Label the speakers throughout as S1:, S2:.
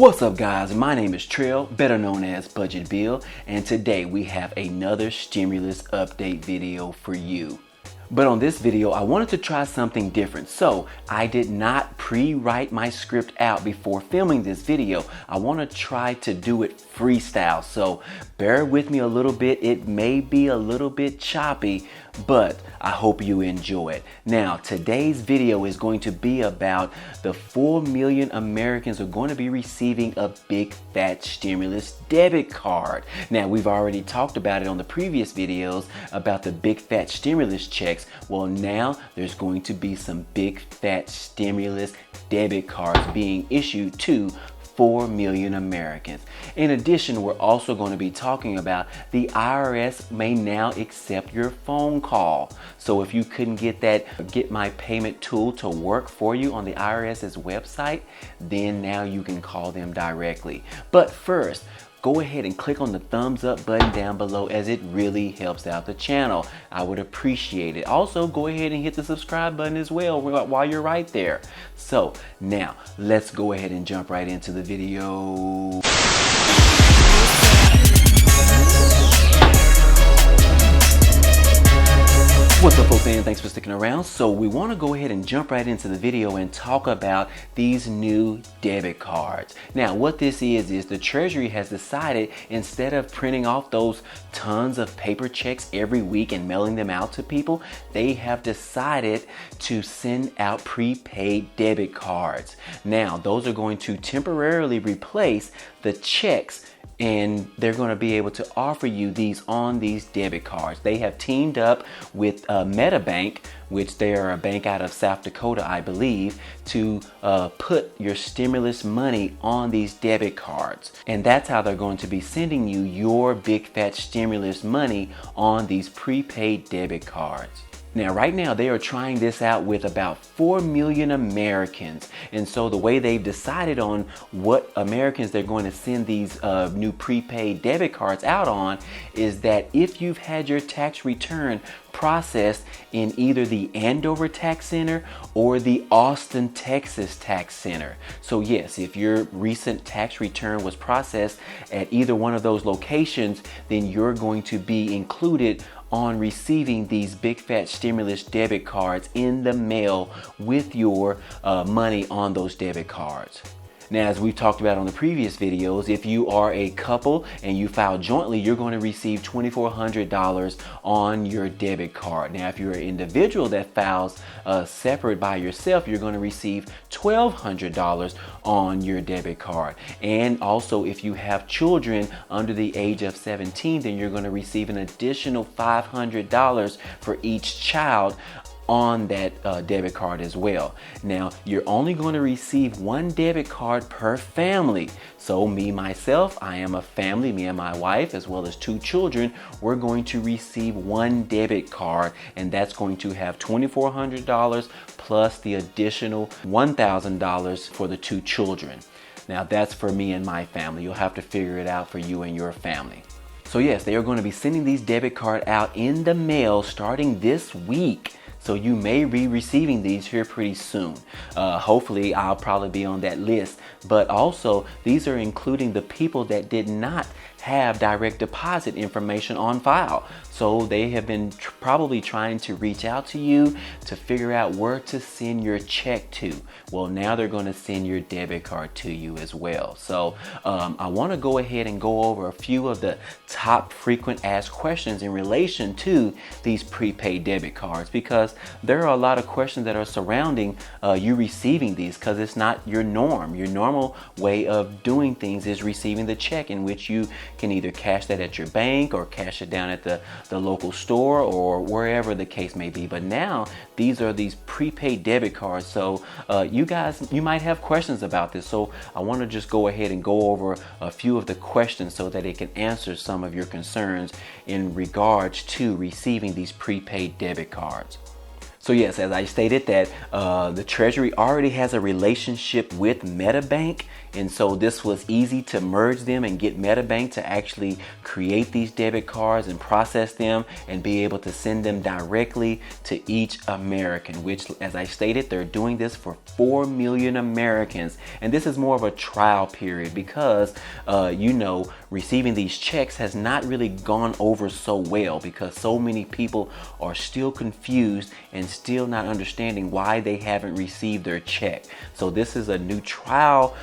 S1: What's up guys, my name is Trill, better known as Budget Bill, and today we have another stimulus update video for you. But on this video, I wanted to try something different. So I did not pre-write my script out before filming this video. I want to try to do it freestyle. So bear with me a little bit. It may be a little bit choppy, but I hope you enjoy it. Now, today's video is going to be about the 4 million Americans are going to be receiving a big fat stimulus debit card. Now, we've already talked about it on the previous videos about the big fat stimulus checks. Well, now there's going to be some big fat stimulus debit cards being issued to 4 million Americans. In addition, we're also going to be talking about the IRS may now accept your phone call. So if you couldn't get that Get My Payment tool to work for you on the IRS's website, then now you can call them directly. But first, go ahead and click on the thumbs up button down below, as it really helps out the channel. I would appreciate it. Also, go ahead and hit the subscribe button as well while you're right there. So now let's go ahead and jump right into the video. What's up, folks, and thanks for sticking around. So we want to go ahead and jump right into the video and talk about these new debit cards. Now, what this is the Treasury has decided, instead of printing off those tons of paper checks every week and mailing them out to people, they have decided to send out prepaid debit cards. Now, those are going to temporarily replace the checks, and they're going to be able to offer you these on these debit cards. They have teamed up with MetaBank, which they are a bank out of South Dakota, I believe, to put your stimulus money on these debit cards. And that's how they're going to be sending you your big fat stimulus money on these prepaid debit cards. Now, right now, they are trying this out with about 4 million Americans. And so the way they've decided on what Americans they're going to send these new prepaid debit cards out on is that if you've had your tax return processed in either the Andover Tax Center or the Austin, Texas Tax Center. So yes, if your recent tax return was processed at either one of those locations, then you're going to be included on receiving these big fat stimulus debit cards in the mail with your money on those debit cards. Now, as we've talked about on the previous videos, if you are a couple and you file jointly, you're going to receive $2,400 on your debit card. Now, if you're an individual that files separate by yourself, you're going to receive $1,200 on your debit card. And also, if you have children under the age of 17, then you're going to receive an additional $500 for each child on that debit card as well. Now, you're only going to receive one debit card per family. So myself, I am a family, me and my wife, as well as 2 children, we're going to receive one debit card, and that's going to have $2,400 plus the additional $1,000 for the 2 children. Now, that's for me and my family. You'll have to figure it out for you and your family. So yes, they are going to be sending these debit cards out in the mail starting this week. So you may be receiving these here pretty soon. Hopefully, I'll probably be on that list. But also, these are including the people that did not have direct deposit information on file. So they have been probably trying to reach out to you to figure out where to send your check to. Well, now they're going to send your debit card to you as well. So I want to go ahead and go over a few of the top frequent asked questions in relation to these prepaid debit cards, because there are a lot of questions that are surrounding you receiving these, because it's not your norm. Your normal way of doing things is receiving the check, in which you can either cash that at your bank or cash it down at the local store or wherever the case may be. But now these are these prepaid debit cards. So you might have questions about this. So I want to just go ahead and go over a few of the questions so that it can answer some of your concerns in regards to receiving these prepaid debit cards. So yes, as I stated that the Treasury already has a relationship with MetaBank, and so this was easy to merge them and get MetaBank to actually create these debit cards and process them and be able to send them directly to each American, which, as I stated, they're doing this for 4 million Americans. And this is more of a trial period because, receiving these checks has not really gone over so well because so many people are still confused and still not understanding why they haven't received their check. So this is a new trial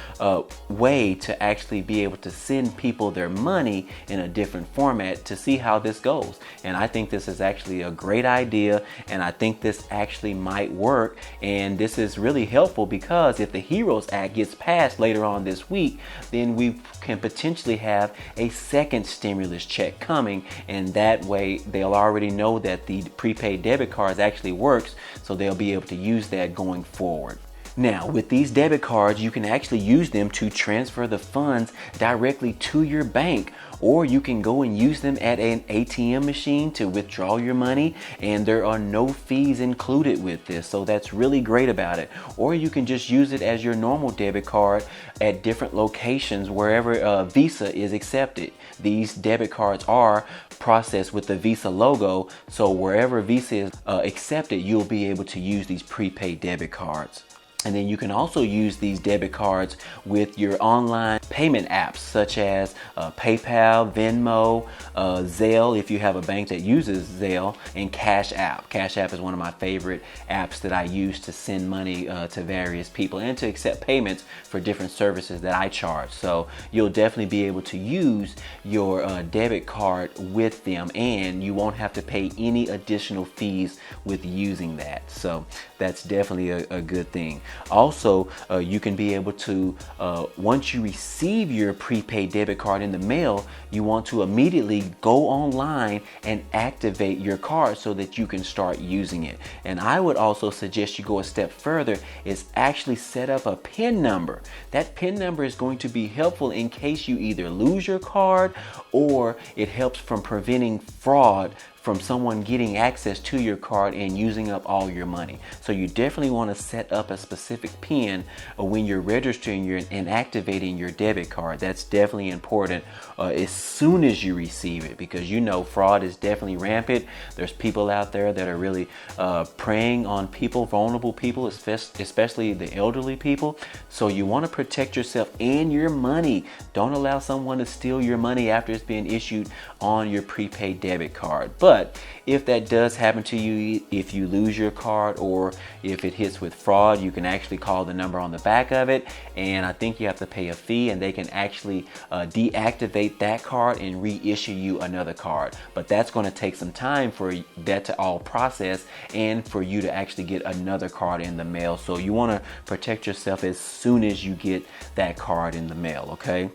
S1: way to actually be able to send people their money in a different format to see how this goes. And I think this is actually a great idea, and I think this actually might work. And this is really helpful because if the HEROES Act gets passed later on this week, then we can potentially have a second stimulus check coming, and that way they'll already know that the prepaid debit cards actually works, so they'll be able to use that going forward. Now, with these debit cards, you can actually use them to transfer the funds directly to your bank, or you can go and use them at an ATM machine to withdraw your money, and there are no fees included with this. So that's really great about it. Or you can just use it as your normal debit card at different locations wherever Visa is accepted. These debit cards are processed with the Visa logo, so wherever Visa is accepted, you'll be able to use these prepaid debit cards. And then you can also use these debit cards with your online payment apps such as PayPal, Venmo, Zelle if you have a bank that uses Zelle, and Cash App. Cash App is one of my favorite apps that I use to send money to various people and to accept payments for different services that I charge. So you'll definitely be able to use your debit card with them, and you won't have to pay any additional fees with using that. So that's definitely a good thing. Also, you can be able to, once you receive your prepaid debit card in the mail, you want to immediately go online and activate your card so that you can start using it. And I would also suggest you go a step further, is actually set up a PIN number. That PIN number is going to be helpful in case you either lose your card, or it helps from preventing fraud from someone getting access to your card and using up all your money. So you definitely want to set up a specific PIN when you're registering and activating your debit card. That's definitely important as soon as you receive it, because fraud is definitely rampant. There's people out there that are really preying on people, vulnerable people, especially the elderly people. So you want to protect yourself and your money. Don't allow someone to steal your money after it's been issued on your prepaid debit card. But if that does happen to you, if you lose your card or if it hits with fraud, you can actually call the number on the back of it, and I think you have to pay a fee, and they can actually deactivate that card and reissue you another card. But that's going to take some time for that to all process and for you to actually get another card in the mail. So you want to protect yourself as soon as you get that card in the mail, okay?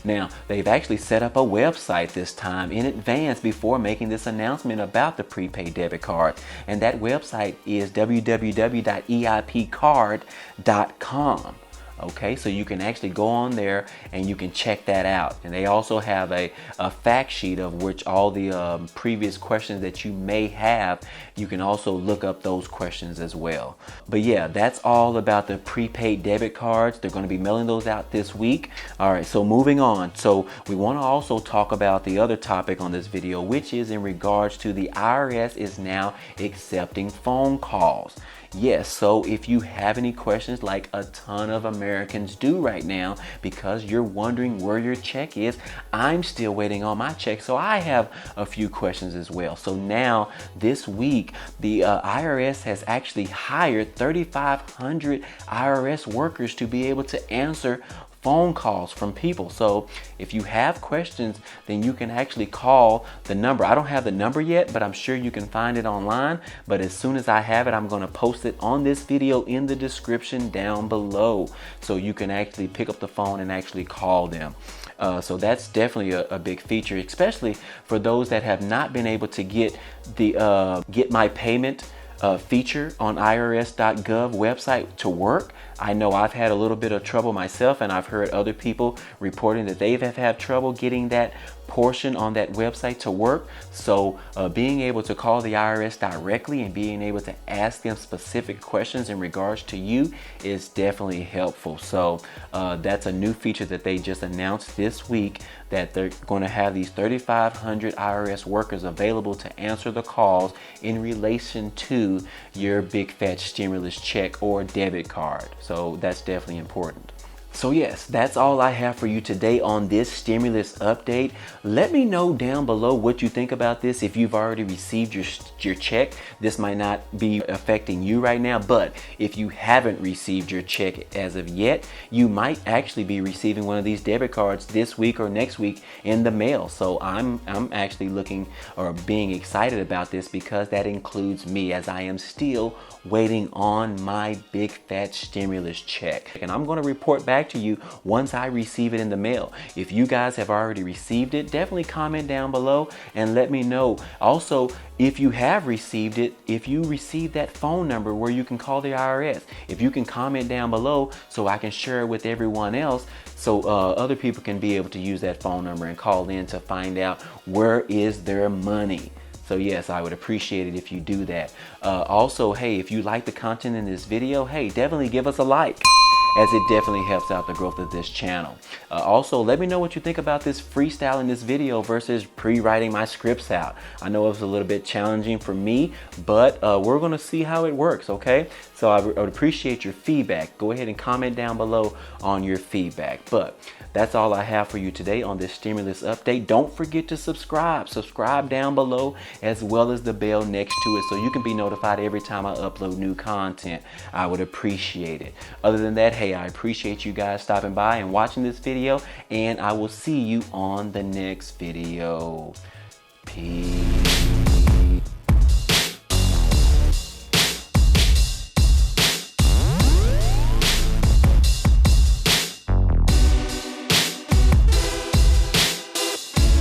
S1: Now, they've actually set up a website this time in advance before making this announcement about the prepaid debit card, and that website is www.eipcard.com. Okay, so you can actually go on there and you can check that out. And they also have a fact sheet of which all the previous questions that you may have, you can also look up those questions as well. But yeah, that's all about the prepaid debit cards. They're going to be mailing those out this week. All right, so moving on. So we want to also talk about the other topic on this video, which is in regards to the IRS is now accepting phone calls. Yes, so if you have any questions, like a ton of Americans do right now, because you're wondering where your check is, I'm still waiting on my check, so I have a few questions as well. So now this week, the IRS has actually hired 3,500 IRS workers to be able to answer phone calls from people. So if you have questions, then you can actually call the number. I don't have the number yet, but I'm sure you can find it online. But as soon as I have it, I'm going to post it on this video in the description down below, so you can actually pick up the phone and actually call them. So that's definitely a big feature, especially for those that have not been able to get the Get My Payment feature on irs.gov website to work. I know I've had a little bit of trouble myself, and I've heard other people reporting that they have had trouble getting that portion on that website to work. So being able to call the IRS directly and being able to ask them specific questions in regards to you is definitely helpful. So that's a new feature that they just announced this week, that they're going to have these 3,500 IRS workers available to answer the calls in relation to your big fat stimulus check or debit card. So that's definitely important. So yes, that's all I have for you today on this stimulus update. Let me know down below what you think about this. If you've already received your check, this might not be affecting you right now, but if you haven't received your check as of yet, you might actually be receiving one of these debit cards this week or next week in the mail. So I'm actually looking or being excited about this, because that includes me, as I am still waiting on my big fat stimulus check. And I'm going to report back to you once I receive it in the mail. If you guys have already received it, definitely comment down below and let me know. Also, if you have received it, if you received that phone number where you can call the IRS, if you can comment down below so I can share it with everyone else, so other people can be able to use that phone number and call in to find out where is their money. So yes, I would appreciate it if you do that. Also, hey, if you like the content in this video, hey, definitely give us a like, as it definitely helps out the growth of this channel. Also, let me know what you think about this freestyle in this video versus pre-writing my scripts out. I know it was a little bit challenging for me, but we're gonna see how it works, okay? So I would appreciate your feedback. Go ahead and comment down below on your feedback. But that's all I have for you today on this stimulus update. Don't forget to subscribe. Subscribe down below, as well as the bell next to it, so you can be notified every time I upload new content. I would appreciate it. Other than that, hey, I appreciate you guys stopping by and watching this video, and I will see you on the next video. Peace.